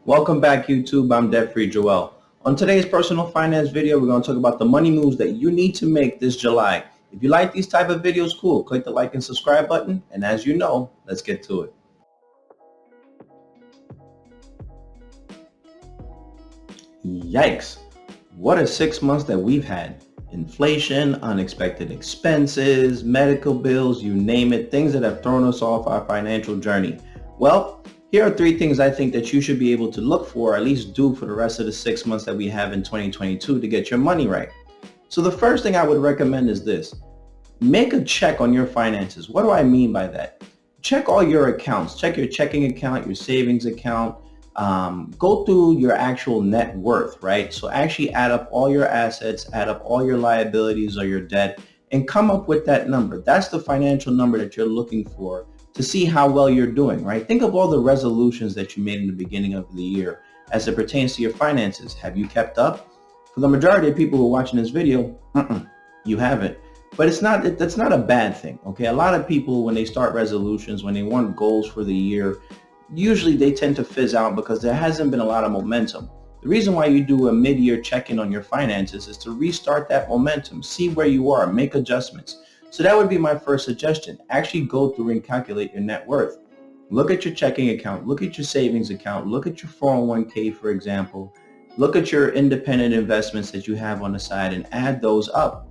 Welcome back, YouTube. I'm Debt-Free Joel. On today's personal finance video, we're going to talk about the money moves that you need to make this July. If you like these type of videos, cool. Click the like and subscribe button. And as you know, let's get to it. Yikes. What are 6 months that we've had? Inflation, unexpected expenses, medical bills, you name it, things that have thrown us off our financial journey. Well, here are 3 things I think that you should be able to look for, or at least do for the rest of the 6 months that we have in 2022 to get your money right. So the first thing I would recommend is this. Make a check on your finances. What do I mean by that? Check all your accounts. Check your checking account, your savings account. Go through your actual net worth, right? So actually add up all your assets, add up all your liabilities or your debt, and come up with that number. That's the financial number that you're looking for to see how well you're doing, right? Think of all the resolutions that you made in the beginning of the year as it pertains to your finances. Have you kept up? For the majority of people who are watching this video, you haven't. But that's not a bad thing, okay? A lot of people, when they start resolutions, when they want goals for the year, usually they tend to fizz out because there hasn't been a lot of momentum. The reason why you do a mid-year check-in on your finances is to restart that momentum, see where you are, make adjustments. So that would be my first suggestion. Actually go through and calculate your net worth. Look at your checking account, look at your savings account, look at your 401k, for example. Look at your independent investments that you have on the side and add those up.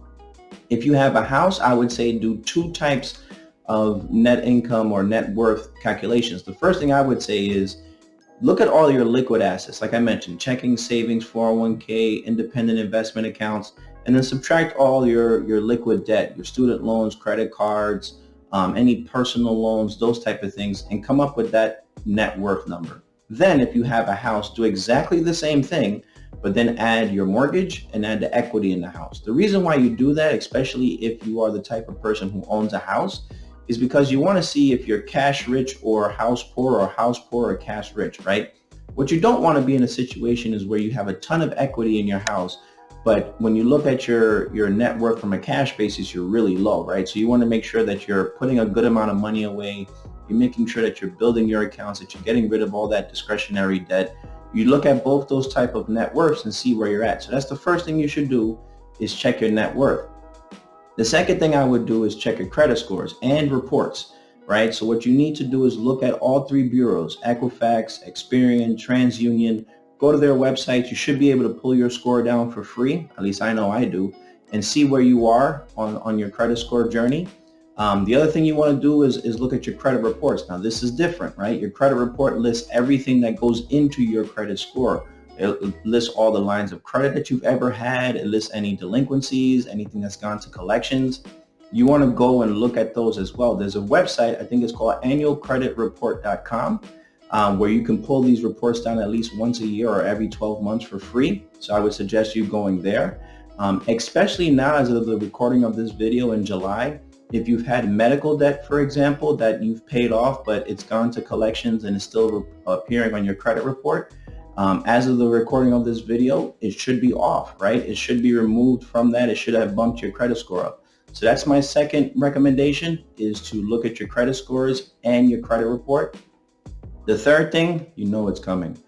If you have a house, I would say do 2 types of net income or net worth calculations. The first thing I would say is look at all your liquid assets. Like I mentioned, checking, savings, 401k, independent investment accounts, and then subtract all your liquid debt, your student loans, credit cards, any personal loans, those type of things, and come up with that net worth number. Then if you have a house, do exactly the same thing, but then add your mortgage and add the equity in the house. The reason why you do that, especially if you are the type of person who owns a house, is because you want to see if you're cash rich or house poor or cash rich, right? What you don't want to be in a situation is where you have a ton of equity in your house, but when you look at your net worth from a cash basis, you're really low, right? So you want to make sure that you're putting a good amount of money away. You're making sure that you're building your accounts, that you're getting rid of all that discretionary debt. You look at both those type of net worths and see where you're at. So that's the first thing you should do, is check your net worth. The second thing I would do is check your credit scores and reports, right? So what you need to do is look at all 3 bureaus, Equifax, Experian, TransUnion. Go to their websites. You should be able to pull your score down for free, at least I know I do, and see where you are on your credit score journey. The other thing you want to do is look at your credit reports. Now this is different, right? Your credit report lists everything that goes into your credit score. It lists all the lines of credit that you've ever had. It lists any delinquencies, anything that's gone to collections. You want to go and look at those as well. There's a website, I think it's called annualcreditreport.com, where you can pull these reports down at least once a year or every 12 months for free. So I would suggest you going there, especially now as of the recording of this video in July. If you've had medical debt, for example, that you've paid off, but it's gone to collections and is still appearing on your credit report, as of the recording of this video, it should be off, right? It should be removed from that. It should have bumped your credit score up. So that's my second recommendation, is to look at your credit scores and your credit report. The third thing, you know it's coming.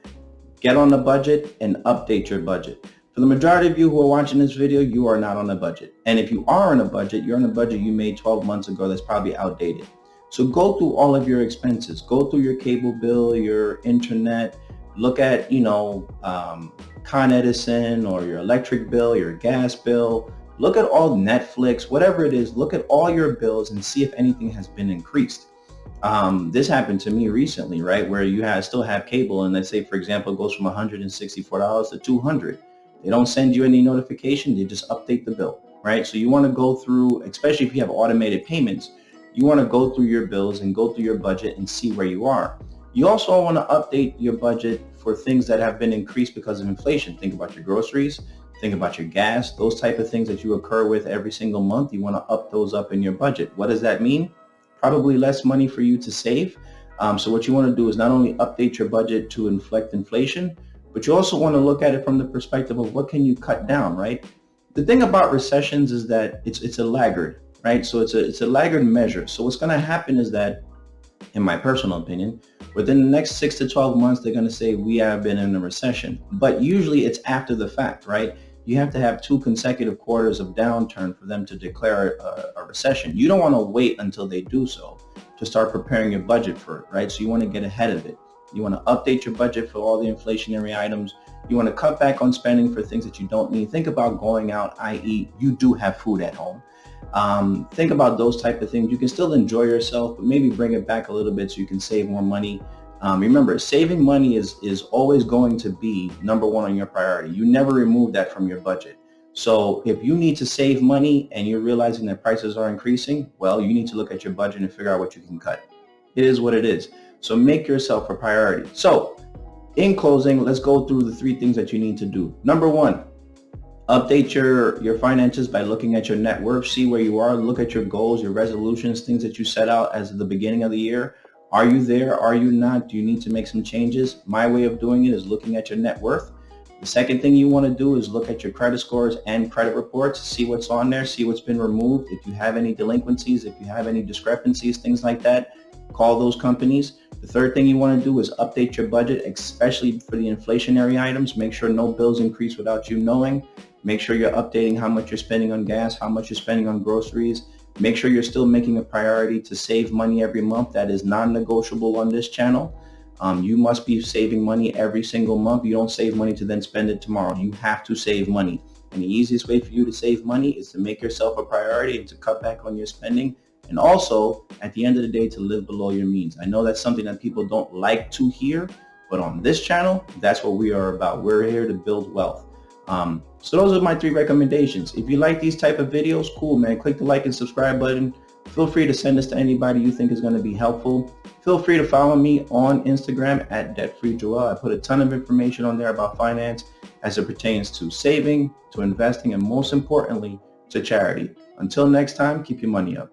Get on the budget and update your budget. For the majority of you who are watching this video, you are not on a budget. And if you are on a budget, you're on a budget you made 12 months ago that's probably outdated. So go through all of your expenses. Go through your cable bill, your internet. Look at, Con Edison or your electric bill, your gas bill. Look at all Netflix, whatever it is. Look at all your bills and see if anything has been increased. This happened to me recently, right, where you still have cable, and let's say, for example, it goes from $164 to $200. They don't send you any notification. They just update the bill, right? So you want to go through, especially if you have automated payments, you want to go through your bills and go through your budget and see where you are. You also want to update your budget for things that have been increased because of inflation. Think about your groceries, think about your gas, those type of things that you occur with every single month. You want to up those up in your budget. What does that mean? Probably less money for you to save. So what you want to do is not only update your budget to reflect inflation, but you also want to look at it from the perspective of what can you cut down, right? The thing about recessions is that it's a laggard, right? So it's a laggard measure. So what's going to happen is that in my personal opinion. Within the next 6 to 12 months, they're going to say we have been in a recession. But usually it's after the fact, right? You have to have 2 consecutive quarters of downturn for them to declare a recession. You don't want to wait until they do so to start preparing your budget for it, right? So you want to get ahead of it. You want to update your budget for all the inflationary items. You want to cut back on spending for things that you don't need. Think about going out, i.e. you do have food at home. Think about those type of things. You can still enjoy yourself, but maybe bring it back a little bit so you can save more money. Remember, saving money is always going to be number one on your priority. You never remove that from your budget. So if you need to save money and you're realizing that prices are increasing, well, you need to look at your budget and figure out what you can cut. It is what it is. So make yourself a priority. So in closing, let's go through the 3 things that you need to do. Number 1, update your finances by looking at your net worth, see where you are, look at your goals, your resolutions, things that you set out as of the beginning of the year. Are you there? Are you not? Do you need to make some changes? My way of doing it is looking at your net worth. The second thing you want to do is look at your credit scores and credit reports, see what's on there, see what's been removed. If you have any delinquencies, if you have any discrepancies, things like that, call those companies. The third thing you want to do is update your budget, especially for the inflationary items. Make sure no bills increase without you knowing. Make sure you're updating how much you're spending on gas, how much you're spending on groceries. Make sure you're still making a priority to save money every month. That is non-negotiable on this channel. You must be saving money every single month. You don't save money to then spend it tomorrow. You have to save money. And the easiest way for you to save money is to make yourself a priority and to cut back on your spending. And also, at the end of the day, to live below your means. I know that's something that people don't like to hear, but on this channel, that's what we are about. We're here to build wealth. So those are my 3 recommendations. If you like these type of videos, cool, man. Click the like and subscribe button. Feel free to send this to anybody you think is going to be helpful. Feel free to follow me on Instagram at DebtFreeJoel. I put a ton of information on there about finance as it pertains to saving, to investing, and most importantly, to charity. Until next time, keep your money up.